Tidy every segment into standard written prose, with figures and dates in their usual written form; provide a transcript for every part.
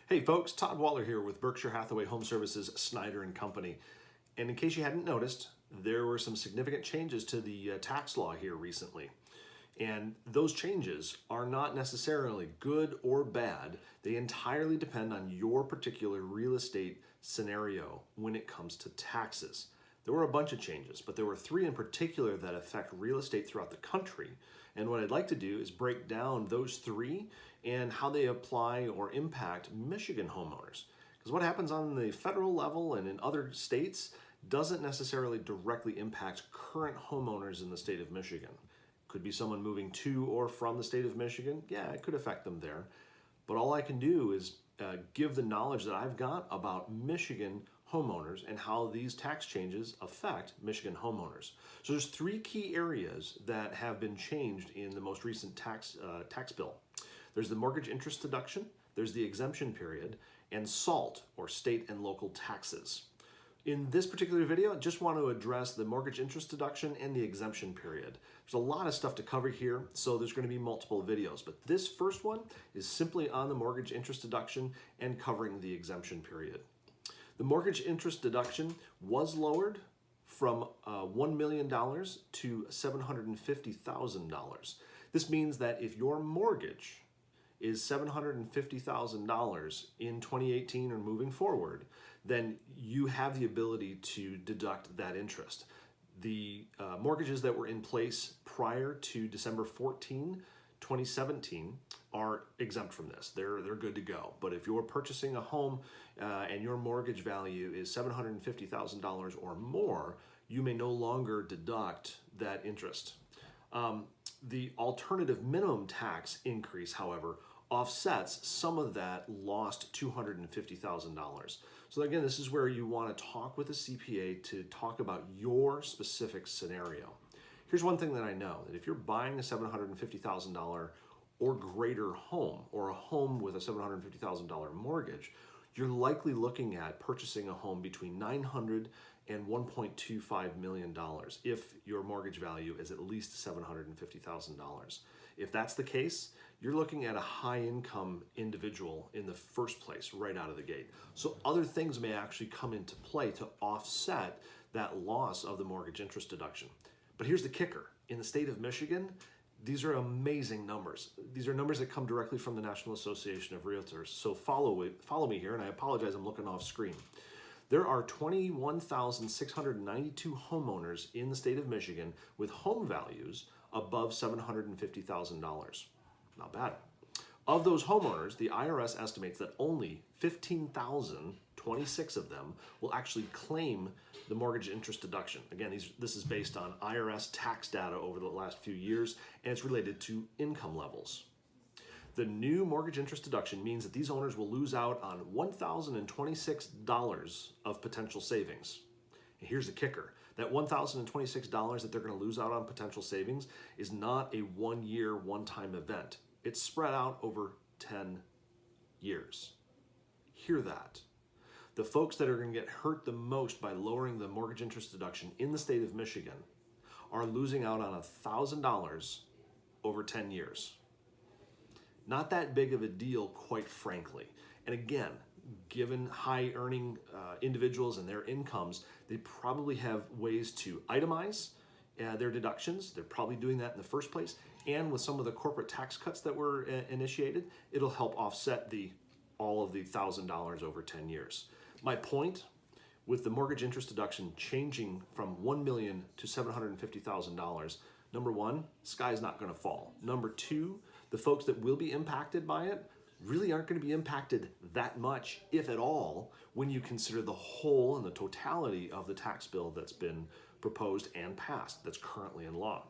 Hey folks, Todd here with Berkshire Hathaway Home Services, Snyder and Company. And in case you hadn't noticed, there were some significant changes to the tax law here recently. And those changes are not necessarily good or bad. They entirely depend on your particular real estate scenario when it comes to taxes. There were a bunch of changes, but there were three in particular that affect real estate throughout the country. And what I'd like to do is break down those three and how they apply or impact Michigan homeowners. Because what happens on the federal level and in other states doesn't necessarily directly impact current homeowners in the state of Michigan. Could be someone moving to or from the state of Michigan. Yeah, it could affect them there. But all I can do is give the knowledge that I've got about Michigan homeowners and how these tax changes affect Michigan homeowners. So there's three key areas that have been changed in the most recent tax bill. There's the mortgage interest deduction, there's the exemption period, and SALT, or state and local taxes. In this particular video, I just want to address the mortgage interest deduction and the exemption period. There's a lot of stuff to cover here, so there's going to be multiple videos, but this first one is simply on the mortgage interest deduction and covering the exemption period. The mortgage interest deduction was lowered from $1 million to $750,000. This means that if your mortgage is $750,000 in 2018 or moving forward, then you have the ability to deduct that interest. The mortgages that were in place prior to December 14, 2017 are exempt from this. They're good to go. But if you're purchasing a home and your mortgage value is $750,000 or more, you may no longer deduct that interest. The alternative minimum tax increase, however, offsets some of that lost $250,000. So again, this is where you want to talk with a CPA to talk about your specific scenario. Here's one thing that I know, that if you're buying a $750,000 or greater home, or a home with a $750,000 mortgage, you're likely looking at purchasing a home between $900,000 and $1.25 million if your mortgage value is at least $750,000. If that's the case, you're looking at a high-income individual in the first place, right out of the gate. So other things may actually come into play to offset that loss of the mortgage interest deduction. But here's the kicker. In the state of Michigan, these are amazing numbers. These are numbers that come directly from the National Association of Realtors. So follow me here, and I apologize, I'm looking off screen. There are 21,692 homeowners in the state of Michigan with home values above $750,000. Not bad. Of those homeowners, the IRS estimates that only 15,026 of them will actually claim the mortgage interest deduction. Again, this is based on IRS tax data over the last few years, and it's related to income levels. The new mortgage interest deduction means that these owners will lose out on $1,026 of potential savings. And here's the kicker. That $1,026 that they're going to lose out on potential savings is not a one-year, one-time event. It's spread out over 10 years. Hear that. The folks that are going to get hurt the most by lowering the mortgage interest deduction in the state of Michigan are losing out on $1,000 over 10 years. Not that big of a deal, quite frankly. And again, given high earning individuals and their incomes, they probably have ways to itemize their deductions. They're probably doing that in the first place. And with some of the corporate tax cuts that were initiated, it'll help offset all of the $1,000 over 10 years. My point, with the mortgage interest deduction changing from $1 million to $750,000, number one, sky's not going to fall. Number two, the folks that will be impacted by it really aren't going to be impacted that much, if at all, when you consider the whole and the totality of the tax bill that's been proposed and passed that's currently in law.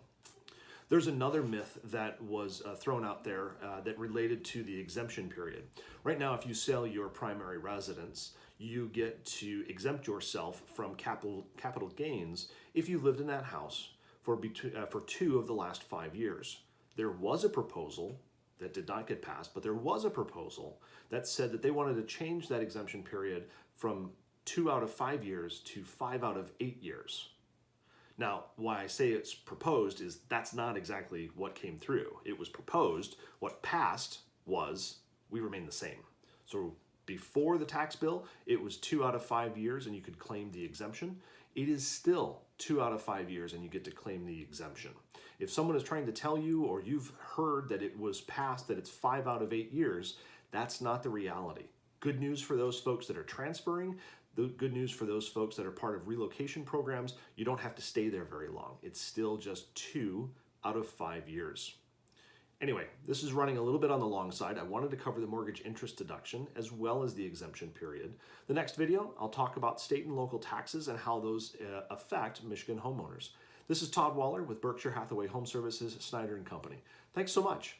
There's another myth that was thrown out there that related to the exemption period. Right now, if you sell your primary residence, you get to exempt yourself from capital gains if you've lived in that house for 2 of the last 5 years. There was a proposal that did not get passed, but there was a proposal that said that they wanted to change that exemption period from 2 out of 5 years to 5 out of 8 years. Now, why I say it's proposed is that's not exactly what came through. It was proposed. What passed was we remain the same. So Before the tax bill, it was 2 out of 5 years and you could claim the exemption. It is still 2 out of 5 years and you get to claim the exemption. If someone is trying to tell you, or you've heard that it was passed that it's 5 out of 8 years, that's not the reality. Good news for those folks that are transferring. The good news for those folks that are part of relocation programs, you don't have to stay there very long. It's still just 2 out of 5 years. Anyway, this is running a little bit on the long side. I wanted to cover the mortgage interest deduction as well as the exemption period. The next video, I'll talk about state and local taxes and how those affect Michigan homeowners. This is Todd Waller with Berkshire Hathaway Home Services, Snyder & Company. Thanks so much.